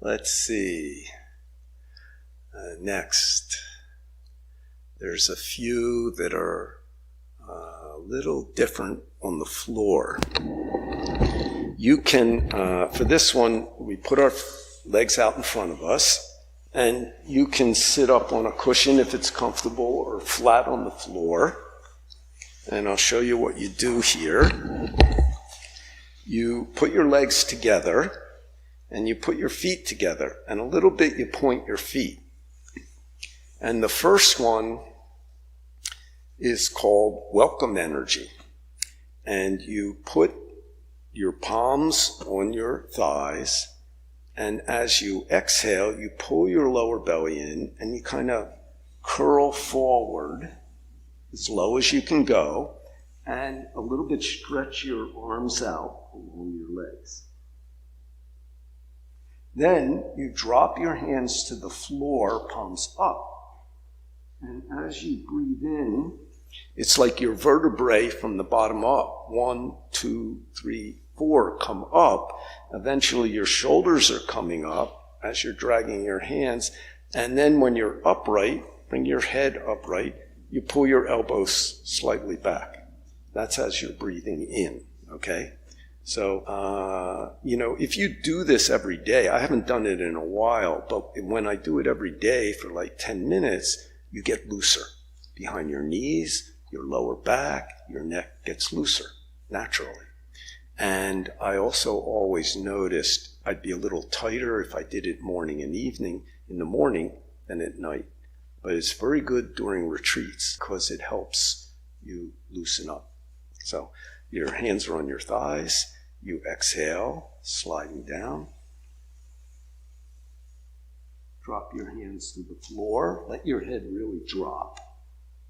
Let's see. Next. There's a few that are a little different on the floor. You can, for this one, we put our legs out in front of us, and you can sit up on a cushion if it's comfortable or flat on the floor. And I'll show you what you do here. You put your legs together, and you put your feet together, and a little bit you point your feet. And the first one is called welcome energy. And you put your palms on your thighs, and as you exhale, you pull your lower belly in, and you kind of curl forward as low as you can go, and a little bit stretch your arms out along your legs. Then you drop your hands to the floor, palms up. And as you breathe in, it's like your vertebrae from the bottom up. 1, 2, 3, 4 come up. Eventually your shoulders are coming up as you're dragging your hands. And then when you're upright, bring your head upright, you pull your elbows slightly back. That's as you're breathing in, okay? So, if you do this every day, I haven't done it in a while, but when I do it every day for like 10 minutes, you get looser behind your knees, your lower back, your neck gets looser naturally. And I also always noticed I'd be a little tighter if I did it morning and evening, in the morning than at night. But it's very good during retreats because it helps you loosen up. So your hands are on your thighs, you exhale, sliding down. Drop your hands to the floor, let your head really drop.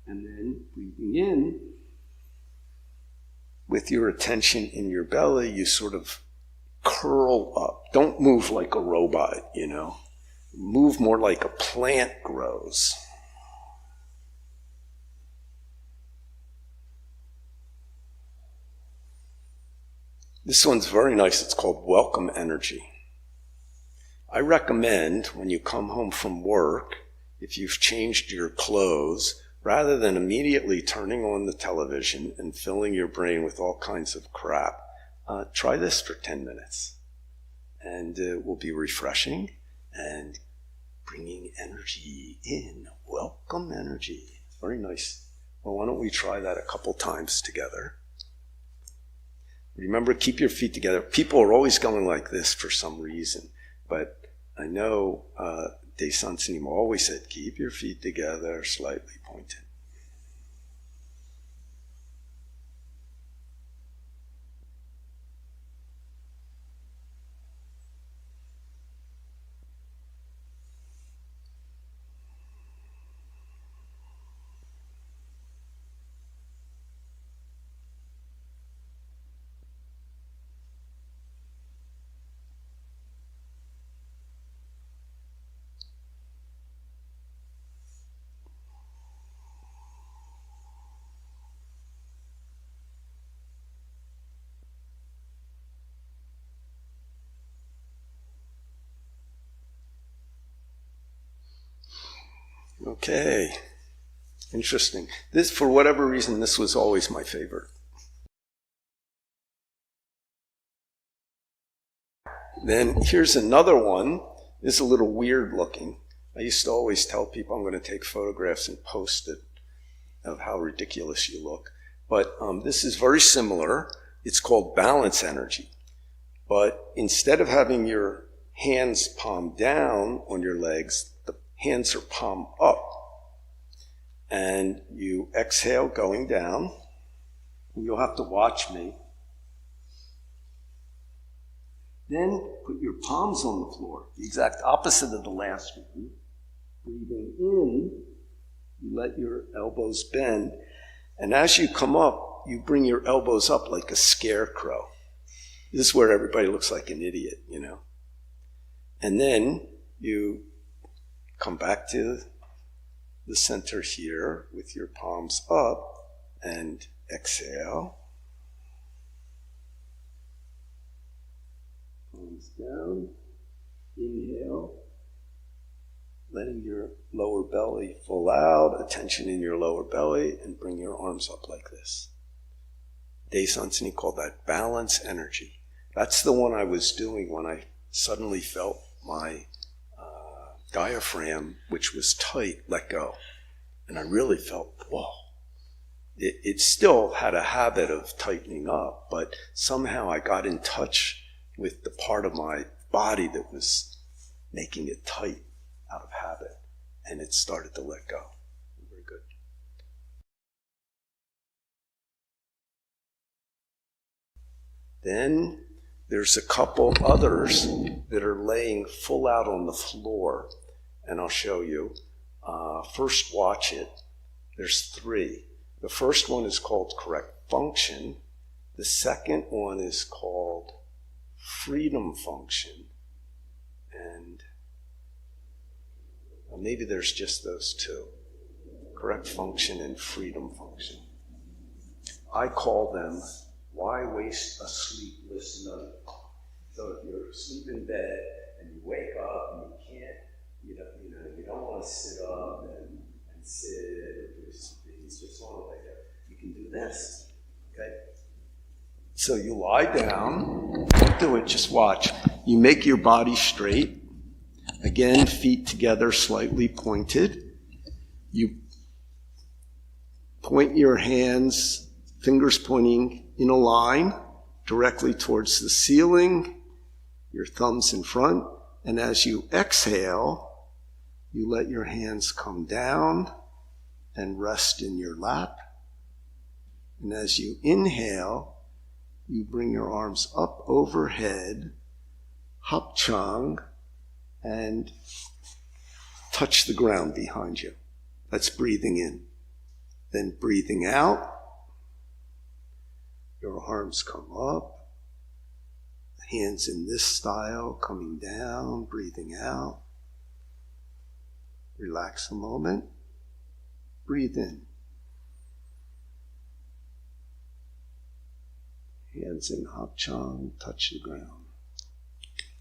And then breathing in, with your attention in your belly, you sort of curl up. Don't move like a robot, Move more like a plant grows. This one's very nice. It's called welcome energy. I recommend when you come home from work, if you've changed your clothes, rather than immediately turning on the television and filling your brain with all kinds of crap, try this for 10 minutes. And it will be refreshing and bringing energy in. Welcome energy. Very nice. Well, why don't we try that a couple times together? Remember, keep your feet together. People are always going like this for some reason, but I know Dae always said, keep your feet together, slightly pointed. Okay, interesting. This, for whatever reason, this was always my favorite. Then here's another one. This is a little weird looking. I used to always tell people I'm going to take photographs and post it of how ridiculous you look. But this is very similar. It's called balance energy. But instead of having your hands palm down on your legs, the hands are palm up. And you exhale going down. You'll have to watch me. Then put your palms on the floor, the exact opposite of the last one. Breathing in, you let your elbows bend. And as you come up, you bring your elbows up like a scarecrow. This is where everybody looks like an idiot, And then you come back to the center here with your palms up and exhale. Palms down. Inhale, letting your lower belly full out, attention in your lower belly, and bring your arms up like this. Dae called that balance energy. That's the one I was doing when I suddenly felt my diaphragm, which was tight, let go. And I really felt, whoa. It still had a habit of tightening up, but somehow I got in touch with the part of my body that was making it tight out of habit, and it started to let go. Very good. Then there's a couple others that are laying full out on the floor, and I'll show you. First, watch it. There's 3. The first one is called correct function. The second one is called freedom function. And well, maybe there's just those 2. Correct function and freedom function. I call them, why waste a sleepless night? So if you're asleep in bed and you wake up and you don't want to sit up and sit or do something, you just want to lay there. You can do this, okay? So you lie down, don't do it, just watch. You make your body straight. Again, feet together, slightly pointed. You point your hands, fingers pointing in a line directly towards the ceiling, your thumbs in front, and as you exhale, you let your hands come down and rest in your lap. And as you inhale, you bring your arms up overhead, hapchang, and touch the ground behind you. That's breathing in. Then breathing out, your arms come up, hands in this style, coming down, breathing out. Relax a moment. Breathe in. Hands in hapchang, touch the ground.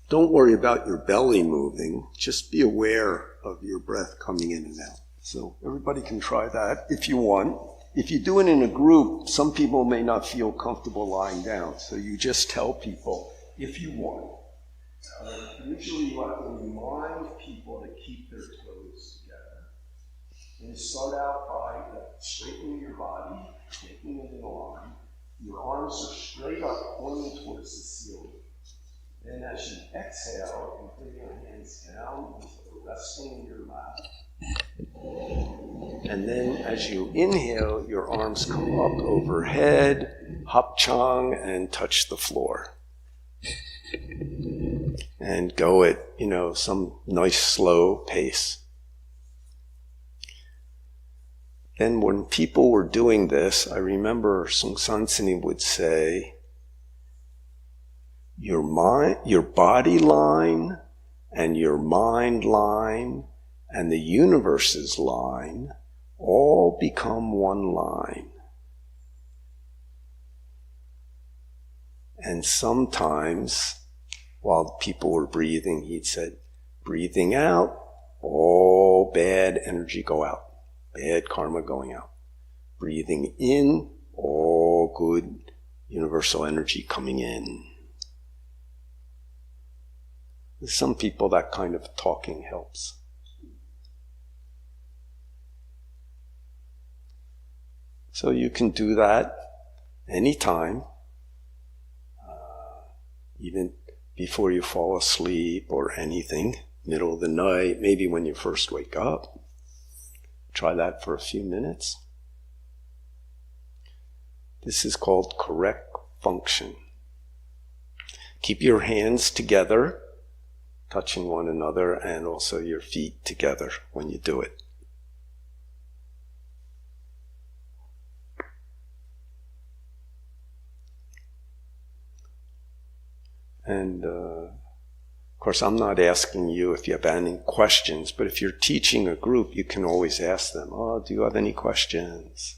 Don't worry about your belly moving. Just be aware of your breath coming in and out. So everybody can try that if you want. If you do it in a group, some people may not feel comfortable lying down. So you just tell people if you want. Usually you have to remind people to keep their toes together. And start out by straightening your body, taking it in a line. Your arms are straight up, pointing towards the ceiling. Then as you exhale, you bring your hands down, resting in your lap. And then as you inhale, your arms come up overhead, hapchang, and touch the floor. And go at, some nice slow pace. Then when people were doing this, I remember Sung Sansini would say, your body line and your mind line and the universe's line all become one line. And sometimes, while people were breathing, he'd said, breathing out, all bad energy go out. Bad karma going out. Breathing in, all good universal energy coming in. With some people, that kind of talking helps. So you can do that anytime, even before you fall asleep or anything, middle of the night, maybe when you first wake up. Try that for a few minutes. This is called correct function. Keep your hands together, touching one another, and also your feet together when you do it. And of course, I'm not asking you if you have any questions, but if you're teaching a group, you can always ask them, do you have any questions?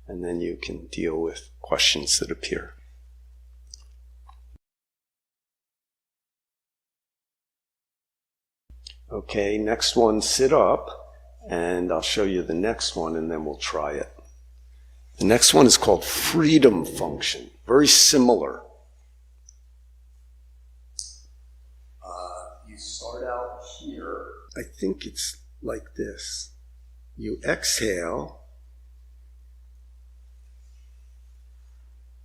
And then you can deal with questions that appear. Okay, next one, sit up, and I'll show you the next one, and then we'll try it. The next one is called freedom function. Very similar. You start out here. I think it's like this. You exhale,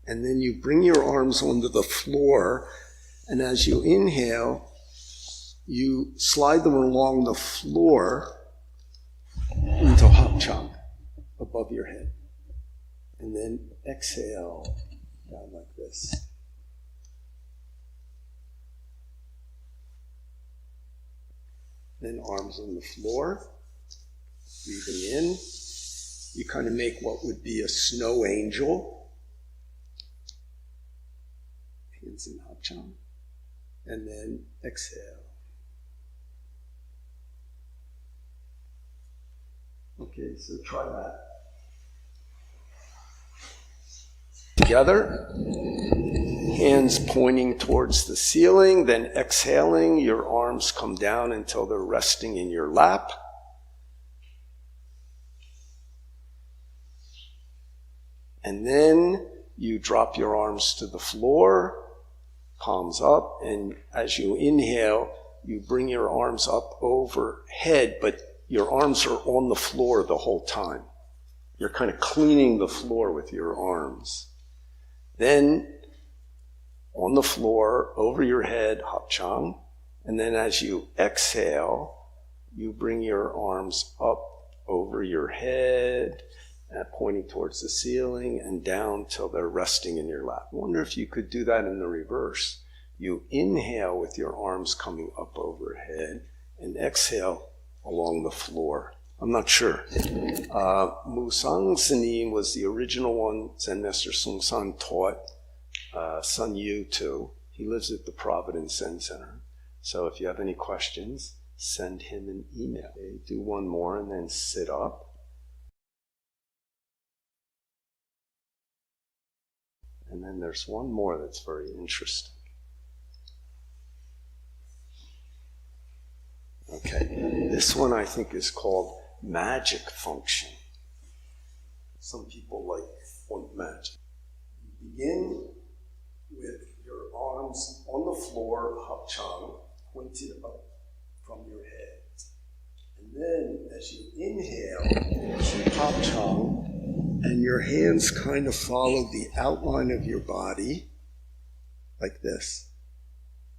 and then you bring your arms onto the floor, and as you inhale, you slide them along the floor into hapchang above your head. And then exhale down like this. Then arms on the floor, breathing in. You kind of make what would be a snow angel. Hands in hapchang. And then exhale. Okay, so try that. Together, hands pointing towards the ceiling, then exhaling, your arms come down until they're resting in your lap. And then you drop your arms to the floor, palms up, and as you inhale, you bring your arms up overhead, but your arms are on the floor the whole time. You're kind of cleaning the floor with your arms. Then, on the floor, over your head, hapchang. And then as you exhale, you bring your arms up over your head, pointing towards the ceiling, and down till they're resting in your lap. I wonder if you could do that in the reverse. You inhale with your arms coming up overhead, and exhale along the floor. I'm not sure. Musang Zenin was the original one Zen Master Sung San taught Sun Yu to. He lives at the Providence Zen Center. So if you have any questions, send him an email. Okay, do one more and then sit up. And then there's one more that's very interesting. Okay, this one I think is called magic function. Some people want magic. You begin with your arms on the floor, hapchang, pointed up from your head. And then as you inhale, keep hapchang, and your hands kind of follow the outline of your body, like this.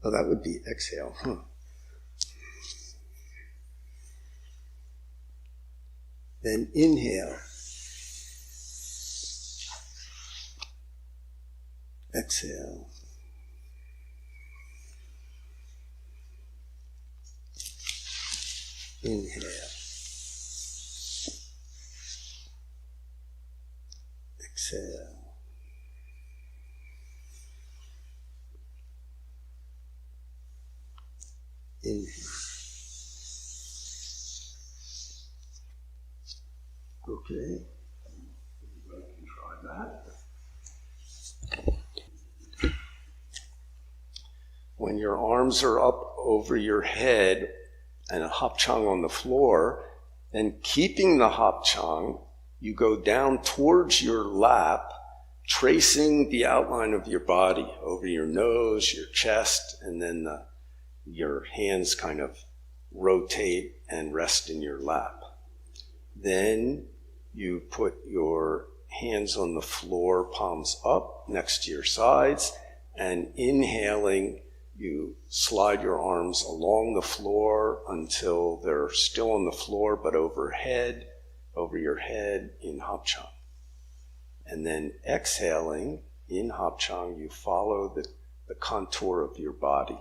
Oh, that would be exhale, huh? Then inhale. Exhale. Inhale. Exhale. Inhale. Okay, everybody can try that. When your arms are up over your head and a hapchang on the floor, then keeping the hapchang, you go down towards your lap, tracing the outline of your body over your nose, your chest, and then your hands kind of rotate and rest in your lap. Then you put your hands on the floor, palms up next to your sides, and inhaling, you slide your arms along the floor until they're still on the floor but over your head in hapchang. And then exhaling, in hapchang, you follow the contour of your body.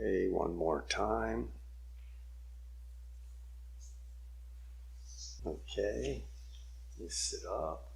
Okay, one more time. Okay, you sit up.